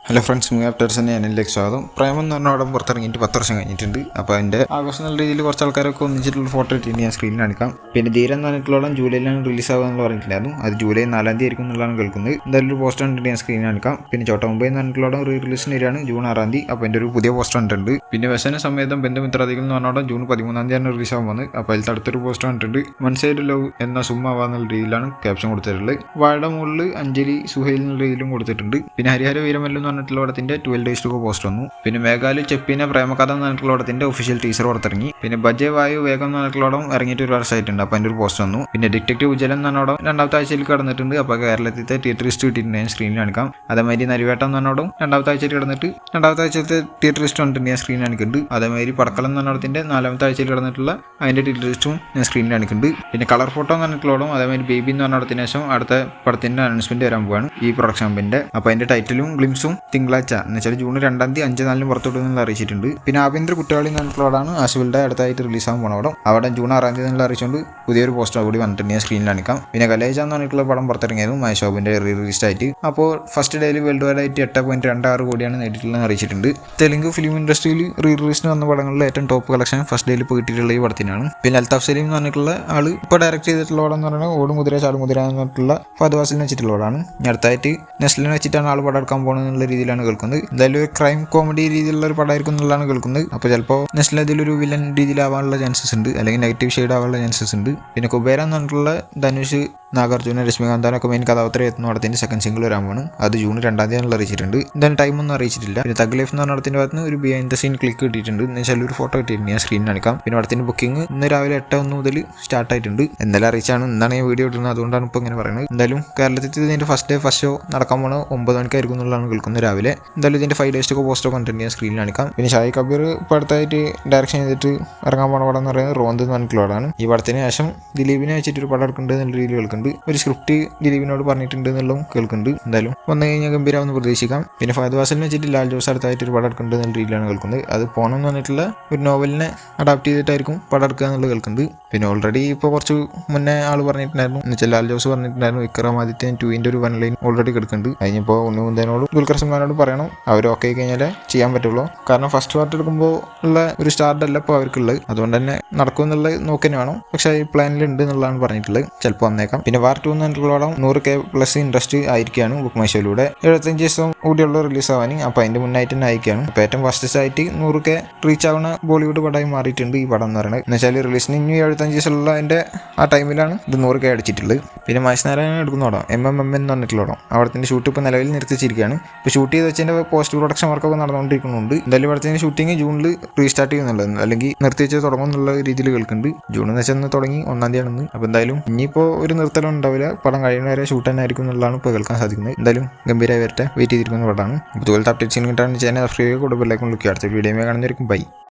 Hello friends, movie ആഫ്റ്റേഴ്സിൻ്റെ ചാനലിലേക്ക് സ്വാഗതം. പ്രേമം എന്ന് പറഞ്ഞ പടം പുറത്തിറങ്ങിയിട്ട് 10 വർഷം കഴിഞ്ഞിട്ടുണ്ട്. അപ്പോൾ അതിൻ്റെ ആഘോഷം നല്ല രീതിയിൽ കുറച്ച് ആൾക്കാരൊക്കെ ഒന്നിച്ചിട്ടുള്ള ഫോട്ടോ ഇട്ടിട്ട് ഞാൻ സ്ക്രീനിൽ കാണിക്കാം. പിന്നെ ധീരൻ എന്ന് പറഞ്ഞിട്ടുള്ള ജൂലൈയിലാണ് റിലീസ് ആകുമെന്ന് പറഞ്ഞിട്ടുണ്ടായിരുന്നു. അത് ജൂലൈ 4 ആയിരിക്കും എന്നുള്ളതാണ് കേൾക്കുന്നത്. എന്തായാലും ഒരു പോസ്റ്റർ കണ്ടിട്ട് ഞാൻ സ്ക്രീനിൽ കാണിക്കാം. പിന്നെ ചോട്ട മുംബൈ എന്ന് പറഞ്ഞിട്ടുള്ള റീ റിലീസിന് വരികയാണ് ജൂൺ 6. അപ്പോൾ എൻ്റെ ഒരു പുതിയ പോസ്റ്റർ കണ്ടിട്ടുണ്ട്. പിന്നെ വ്യസന സമേതം ബന്ധുമിത്രാദികൾ എന്ന് പറഞ്ഞാൽ ജൂൺ 13 റിലീസ് ആകാൻ പോകുന്നത്. അപ്പോൾ അതിൽ അടുത്തൊരു പോസ്റ്റർ കണ്ടിട്ടുണ്ട്. വൺ സൈഡ് ലവ് എന്ന സുമ്മാവാന്നുള്ള രീതിയിലാണ് ക്യാപ്ഷൻ കൊടുത്തിട്ടുള്ളത്. വാഴയുടെ മുകളിൽ അഞ്ജലി സുഹൈൽ എന്നുള്ള രീതിയിലും കൊടുത്തിട്ടുണ്ട്. പിന്നെ ഹരിഹര വീരമല്ലു എന്ന് പറഞ്ഞിട്ടുള്ള പടത്തിന്റെ 12 days to go പോസ്റ്റർ വന്നു. പിന്നെ മേഘാലു ചെപ്പിനെ പ്രേമകഥ എന്ന് പറഞ്ഞിട്ടുള്ള പടത്തിന്റെ ഒഫീഷ്യൽ ടീസർ പുറത്തിറങ്ങി. പിന്നെ ബജെ വായു വേഗം എന്ന് പറഞ്ഞിട്ടുള്ള പടം ഇറങ്ങിയിട്ട് ഒരു വർഷമായിട്ടുണ്ട്. അപ്പോൾ അതിൻ്റെ ഒരു പോസ്റ്റർ വന്നു. പിന്നെ ഡിറ്റക്റ്റീവ് ഉജ്ജലൻ എന്ന് പറഞ്ഞ പടം 2ാമത്തെ ആഴ്ചയിൽ കടന്നിട്ടുണ്ട്. അപ്പോൾ കേരളത്തിലെ തിയേറ്ററിസ്റ്റ് കിട്ടിയിട്ടുണ്ട്. ഞാൻ സ്ക്രീനിൽ കാണിക്കാം. അതേമാതിരി നരിവേട്ട എന്ന് പറഞ്ഞ പടം 2ാമത്തെ ആഴ്ചയിൽ കടന്നിട്ട് 2ാമത്തെ ആഴ്ചത്തെ തിയേറ്ററിസ്റ്റ് കണ്ടിട്ടുണ്ട്. ഞാൻ സ്ക്രീനിൽ കാണിക്കുന്നുണ്ട്. അതേമാതിരി പടക്കളം എന്ന് പറഞ്ഞ പടത്തിന്റെ 4ാമത്തെ ആഴ്ചയിൽ കടന്നിട്ടുള്ള അതിന്റെ തിയേറ്ററിസ്റ്റും ഞാൻ സ്ക്രീനിൽ കാണിക്കുന്നുണ്ട്. പിന്നെ കളർ ഫോട്ടോ എന്ന് പറഞ്ഞിട്ടുള്ള പടം അതേമാതിരി ബേബി എന്ന് പറഞ്ഞ പടത്തിന് ശേഷം അടുത്ത പടത്തിന്റെ അനൗൺസ്മെന്റ് വരാൻ പോവാണ് ഈ പ്രൊഡക്ഷൻ കമ്പനിന്റെ. അപ്പോൾ അതിന്റെ ടൈറ്റിലും ഗ്ലിംസും തിങ്കളാഴ്ച എന്ന് വെച്ചാൽ ജൂൺ 2 5-4 പുറത്തുവിടുമെന്നുള്ള അറിയിച്ചിട്ടുണ്ട്. പിന്നെ ആഭ്യന്തര കുറ്റവാളി എന്ന് പറഞ്ഞിട്ടുള്ളതാണ് ആശുവിന്റെ അടുത്തായിട്ട് റിലീസാകാൻ പോകണം പടം. അവിടെ ജൂൺ 6 എന്നുള്ള അറിയിച്ചുകൊണ്ട് പുതിയൊരു പോസ്റ്റർ കൂടി വന്നിട്ടുണ്ട്. ഞാൻ സ്ക്രീനിൽ കാണിക്കാം. പിന്നെ കലേജ എന്ന് പറഞ്ഞിട്ടുള്ള പടം പുറത്തിറങ്ങിയതും മഹേഷോബിന്റെ റിലീസ് ആയിട്ട്. അപ്പോൾ ഫസ്റ്റ് ഡേയിൽ വേൾഡ് വൈഡ് ആയിട്ട് 8.26 കോടിയാണ് നേടിയിട്ടുള്ളത് അറിയിച്ചിട്ടുണ്ട്. തെലുങ്ക് ഫിലിം ഇൻഡസ്ട്രിയിൽ റിലീസിന് വന്ന പടങ്ങളിൽ ഏറ്റവും ടോപ്പ് കളക്ഷൻ ഫസ്റ്റ് ഡേയിൽ പോയിട്ടുള്ള ഈ പടത്തിനാണ്. പിന്നെ അൽതാഫ് സലീം എന്ന് പറഞ്ഞിട്ടുള്ള ആള് ഇപ്പോൾ ഡയറക്ട് ചെയ്തിട്ടുള്ള പടം എന്ന് പറയുന്നത് ഓടുമുതിര ചാടുമുതിര എന്ന് പറഞ്ഞിട്ടുള്ള ഫഹദ് ഫാസിലിനെ വെച്ചിട്ടുള്ള പടമാണ്. അടുത്തായിട്ട് നെസ്ലിനെ വെച്ചിട്ടാണ് ആൾ പടം എടുക്കാൻ പോകുന്നത് എന്നുള്ള രീതിയിലാണ് കേൾക്കുന്നത്. എന്തായാലും ഒരു ക്രൈം കോമഡി രീതിയിലുള്ള ഒരു പടമായിരിക്കും എന്നുള്ളതാണ് കേൾക്കുന്നത്. അപ്പോൾ ചിലപ്പോൾ നെസ്ലിൽ അതിലൊരു വില്ലൻ രീതിയിലാവാനുള്ള ചാൻസസ് ഉണ്ട്, അല്ലെങ്കിൽ നെഗറ്റീവ് ഷെയ്ഡ് ആവാനുള്ള ചാൻസസ് ഉണ്ട്. പിന്നെ കുബേര എന്ന് പറഞ്ഞിട്ടുള്ള ധനുഷ്, നാഗാർജുന, രശ്മികാന്താനൊക്കെ മെയിൻ കഥാപാത്രം എത്തുന്ന പടത്തിന്റെ സെക്കൻഡ് സിംഗിൾ വരാൻ അത് ജൂൺ 2 അറിയിച്ചിട്ടുണ്ട്. എന്തായാലും ടൈമൊന്നും അറിയിച്ചിട്ടില്ല. പിന്നെ തഗ് ലൈഫ് എന്ന് പറഞ്ഞ പടത്തിന്റെ ഭാഗത്ത് ഒരു ബിഹൈൻഡ് ദ സീൻ ക്ലിക്ക് കിട്ടിയിട്ടുണ്ട്. എന്നുവെച്ചാൽ ഒരു ഫോട്ടോ കിട്ടിയിട്ടുണ്ട്. ഞാൻ സ്ക്രീനിൽ കാണിക്കാം. പിന്നെ പടത്തിന്റെ ബുക്കിംഗ് ഇന്ന് രാവിലെ 8:01 മുതൽ സ്റ്റാർട്ട് ആയിട്ടുണ്ട്. എന്തായാലും അറിയിച്ചാണ്. ഇന്നാണ് ഞാൻ വീഡിയോ ഇടുന്നത്, അതുകൊണ്ടാണ് ഇപ്പോൾ ഇങ്ങനെ പറയുന്നത്. എന്തായാലും കേരളത്തിൽ ഇതിന്റെ ഫസ്റ്റ് ഷോ നടക്കാൻ പോകുന്നത് 9 മണിക്കായിരിക്കും എന്നുള്ളതാണ് കേൾക്കുന്നത് രാവിലെ. എന്തായാലും ഇതിന്റെ 5 days to go പോസ്റ്റർ കണ്ടിട്ട് ഞാൻ സ്ക്രീനിൽ കാണിക്കാം. പിന്നെ ഷായി കബീർ ഇപ്പോൾ അടുത്തായിട്ട് ഡയറക്ഷൻ ചെയ്തിട്ട് ഇറങ്ങാൻ പോണ പടം എന്ന് പറയുന്നത് റോന്ത് എന്ന് പറഞ്ഞിട്ടുള്ള പടമാണ്. ഈ പടത്തിന് ശേഷം ദിലീപിനെ വെച്ചിട്ട് ഒരു പടം എടുക്കുന്നുണ്ട് എന്നുള്ള രീതിയിൽ കേൾക്കുന്നുണ്ട്. ഒരു സ്ക്രിപ്റ്റ് ദിലീപിനോട് പറഞ്ഞിട്ടുണ്ട് എന്നുള്ളതും കേൾക്കുന്നുണ്ട്. എന്തായാലും വന്നു കഴിഞ്ഞാൽ ഗംഭീരമാണെന്ന് പ്രതീക്ഷിക്കാം. പിന്നെ ഫഹദ് ഫാസിലിനെ വെച്ചിട്ട് ലാൽ ജോസ് അടുത്തായിട്ട് ഒരു പടം എടുക്കുന്നുണ്ട് എന്നുള്ള രീതിയിലാണ് കേൾക്കുന്നത്. അത് പോണം എന്ന് പറഞ്ഞിട്ടുള്ള ഒരു നോവലിനെ അഡാപ്റ്റ് ചെയ്തിട്ടായിരിക്കും പടം എടുക്കുക എന്നുള്ളത് കേൾക്കുന്നത്. പിന്നെ ഓൾറെഡി ഇപ്പോൾ കുറച്ച് മുന്നേ ആൾ പറഞ്ഞിട്ടുണ്ടായിരുന്നു, എന്ന് വെച്ചാൽ ലാൽ ജോസ് പറഞ്ഞിട്ടുണ്ടായിരുന്നു വിക്രം ആദിത്യൻ 2 ഒരു 1 ലൈൻ ഓൾറെഡി കിടക്കുന്നുണ്ട്. കഴിഞ്ഞപ്പോൾ ഉണ്ണിമുന്തേനോടും ദുൽഖർ സൽമാനോടും പറയണം, അവർ ഓക്കെ കഴിഞ്ഞാലേ ചെയ്യാൻ പറ്റുള്ളൂ. കാരണം ഫസ്റ്റ് പാർട്ട് എടുക്കുമ്പോൾ ഉള്ള ഒരു സ്റ്റാർട്ട് അല്ല ഇപ്പോൾ അവർക്കുള്ളത്. അതുകൊണ്ട് തന്നെ നടക്കുമെന്നുള്ളത് നോക്കി തന്നെ വേണം. പക്ഷേ ഈ പ്ലാനിലുണ്ട് എന്നുള്ളതാണ് പറഞ്ഞിട്ടുള്ളത്. ചിലപ്പോൾ വന്നേക്കാം. പിന്നെ വാർ 2 എന്നുള്ള 100K+ ഇൻട്രസ്റ്റ് ആയിരിക്കുകയാണ് ബുക്ക് മൈ ഷോയിലൂടെ. 75 ദിവസം കൂടിയുള്ള റിലീസ് ആവാൻ. അപ്പോൾ അതിന്റെ മുന്നായിട്ട് തന്നെ അയക്കുകയാണ്. അപ്പോൾ ഏറ്റവും ഫസ്റ്റസ്റ്റ് ആയിട്ട് 100K റീച്ച് ആവുന്ന ബോളിവുഡ് പടമായി മാറിയിട്ടുണ്ട് ഈ പടം എന്ന് പറയുന്നത്. എന്ന് വെച്ചാൽ റിലീസിന് ഇനി 75 ദിവസമുള്ള അതിന്റെ ആ ടൈമിലാണ് ഇത് 100K അടിച്ചിട്ടുള്ളത്. പിന്നെ മഹേഷ്നാരായണൻ എടുക്കുന്ന പടം MMM എന്ന് പറഞ്ഞിട്ടുള്ള പടം. അവിടത്തിന്റെ ഷൂട്ട് ഇപ്പോൾ നിലവിൽ നിർത്തിച്ചിരിക്കുകയാണ്. ഇപ്പോൾ ഷൂട്ട് ചെയ്ത് വെച്ചതിന്റെ പോസ്റ്റ് പ്രൊഡക്ഷൻ വർക്കൊക്കെ നടന്നുകൊണ്ടിരിക്കുന്നുണ്ട്. എന്തായാലും ഇവിടത്തെ ഷൂട്ടിംഗ് ജൂണിൽ റീസ്റ്റാർട്ട് ചെയ്യുന്നുള്ളത്, അല്ലെങ്കിൽ നിർത്തി വെച്ച് തുടങ്ങും എന്നുള്ള രീതിയിൽ കേൾക്കുന്നുണ്ട്. ജൂൺ എന്ന് വെച്ചാൽ തുടങ്ങി 1 തീയതിയാണെന്ന്. അപ്പോൾ എന്തായാലും ഇനിയിപ്പോൾ ഒരു നിർത്തലും ഉണ്ടാവില്ല. പടം കഴിയുന്ന വരെ ഷൂട്ട് തന്നെ ആയിരിക്കും എന്നുള്ളതാണ് ഇപ്പോൾ കേൾക്കാൻ സാധിക്കുന്നത്. എന്തായാലും ഗംഭീരമായി വരട്ടെ, വെയിറ്റ് ചെയ്തിരിക്കുന്ന പടമാണ്. ഇതുപോലത്തെ അപ്ഡേറ്റ്സിന് കിട്ടാൻ ചാനൽ സബ്സ്ക്രൈബ് ചെയ്യുക, കൂടുതൽ ലൈക്കും അടുത്ത വീഡിയോ കാണുന്നതായിരിക്കും. ബൈ.